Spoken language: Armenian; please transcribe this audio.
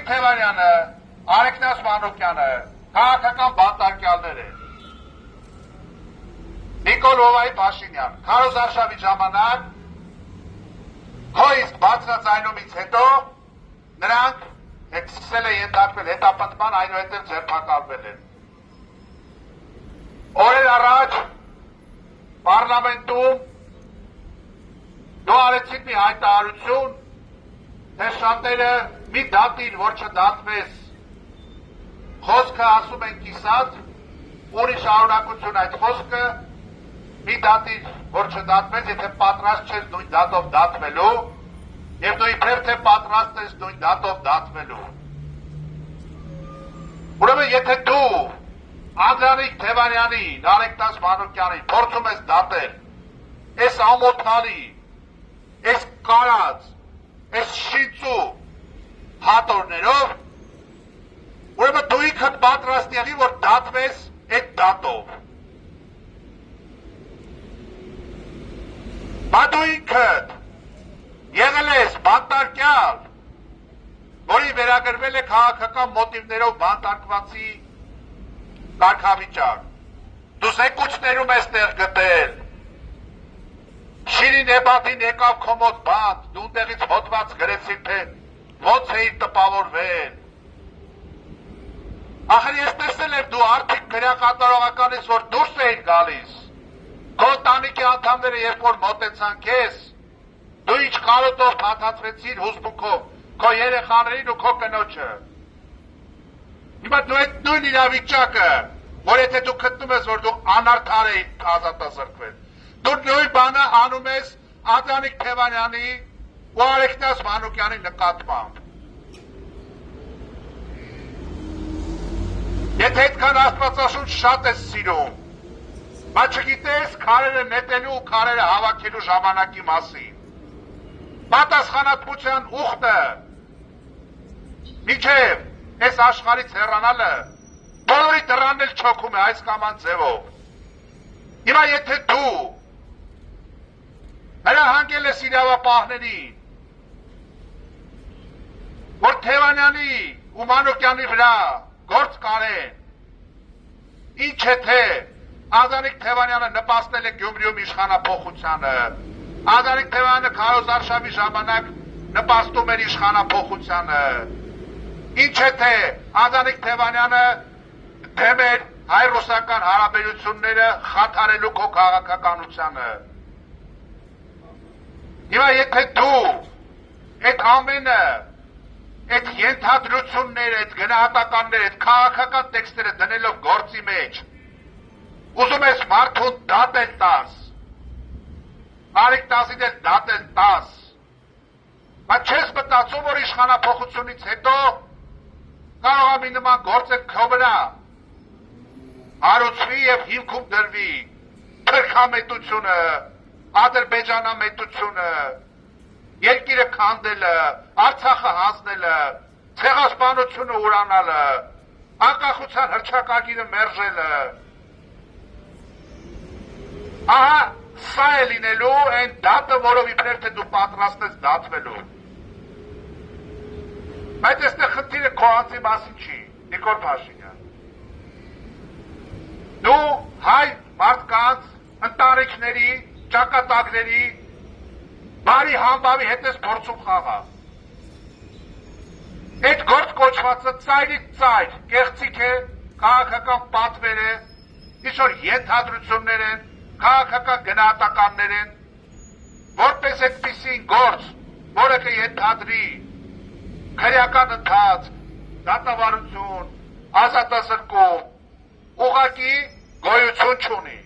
Թևանյանը, Արեգնաս Մանուկյանը քաղաքական բանտարկյալներ են։ Նիկոլովայի Փաշինյան, քարոզարշավի ժամանակ քո իսկ բարձրաձայնումից հետո նրանք սկսել է ենթարկվել հետապնդման, այնուհետև ձերբակալվել են։ Օրեր առաջ պարլամենտում դու արեցիք մի հայտարարություն, թե շատերը մի դատիր, որ չդատվես, խոսքը ասում են կիսած, ունի շարունակություն այդ խոսքը, մի դատիր, որ չդատվես, եթե պատրաստ չես նույն դատով դատվելու, և դու իբրև թե պատրաստ ես նույն դատով դատվելու։ Ուրեմն եթե դու Անդրանիկ Թևանյանին, Արեգնաս Մանուկյանին փորձում ես դատել, այս ամոթալի, այս կարած, այս շիծու հատորներով, ուրեմն դու ինքդ պատրաստ եղի, որ դատվես այդ դատով։ Բա դու ինքդ եղել ես բանտարկյալ, որի վերագրվել է քաղաքական մոտիվներով բանտարկվածի կարգավիճակ։ Դու զեկույցներում ես տեղ գտել։ Շիրին Էբադին եկավ քո մոտ բանտ, դու տեղից հոդված գրեցիր, թե ոնց էիր տպավորվել։ Ախր ես տեսել եմ դու արդիկ քրեակատարողականից, որ դուրս էիր գալիս։ Քո տանիքի անդամները երբ որ մոտեցան քեզ, դու ինչ կարոտով փաթաթվեցիր հուզմունքով քո երեխաներին ու քո կնոջը։ Հիմա դու այդ նույն իրավիճակը, որ եթե դու գտնում ես, որ դու անարդար էիր ազատազրկվել, դու նույն բանը անում ես Անդրանիկ Թևանյանի ու Արեգնաս Մանուկյանի նկատմամբ։ Եթե այդքան աստվածաշունչ շատ ես սիրում, բայց չգիտես քարերը նետելու ու քարերը հավաքելու ժամանակի մասին, պատասխանատվության ուխտը մինչև այս աշխարհից հեռանալը բոլորի դռան էլ չոքում է այս կամ այն ձևով։ Հիմա եթե դու հրահանգել ես իրավապահներին, որ Թևանյանի ու Մանուկյանի վրա գործ կարեն, ինչ է թե Անդրանիկ Թևանյանը նպաստել է Գյումրիում իշխանափոխությանը, Անդրանիկ Թևանյանը քարոզարշավի ժամանակ նպաստում էր իշխանափոխությանը, ինչ է թե Անդրանիկ Թևանյանը դեմ էր հայ-ռուսական հարաբերությունները խաթարելու քո քաղաքականությանը։ Հիմա եթե դու այդ ամենը, այդ ենթադրությունները, այդ գնահատականները, այդ քաղաքական տեքստերը դնելով գործի մեջ, ուզում ես մարդուն դատել տաս, Արեգնասին էլ դատել տաս, բայց չես մտածում, որ իշխանափոխությունից հետո կարող է մի նման գործեր քո վրա հարուցվի և հիմքում դրվի թրքամետությունը, ադրբեջանամետությունը, երկիրը քանդելը, Արցախը հանձնելը, ցեղասպանությունը ուրանալը, անկախության հռչակագիրը մերժելը։ Ահա սա է լինելու այն դատը, որով իբրև թե դու պատրաստ ես դատվելու։ Բայց այստեղ խնդիրը քո անձի մասին չի, Նիկոլ Փաշինյան։ Դու հայ մարդկանց, ընտանիքների, ճակատագրերի, բարի համբավի հետ ես փորձում խաղալ։ Այդ գործ կոչվածը ծայրից ծայր, կեղծիք է, քաղաքական պատվեր է, ինչ-որ ենթադրություններ են, քաղաքական գնահատականներ են, որպես այդպիսին գործ, որը կենթադրի քրեական ընթացք, դատավարություն, ազատազրկում, ուղղակի գոյություն չունի։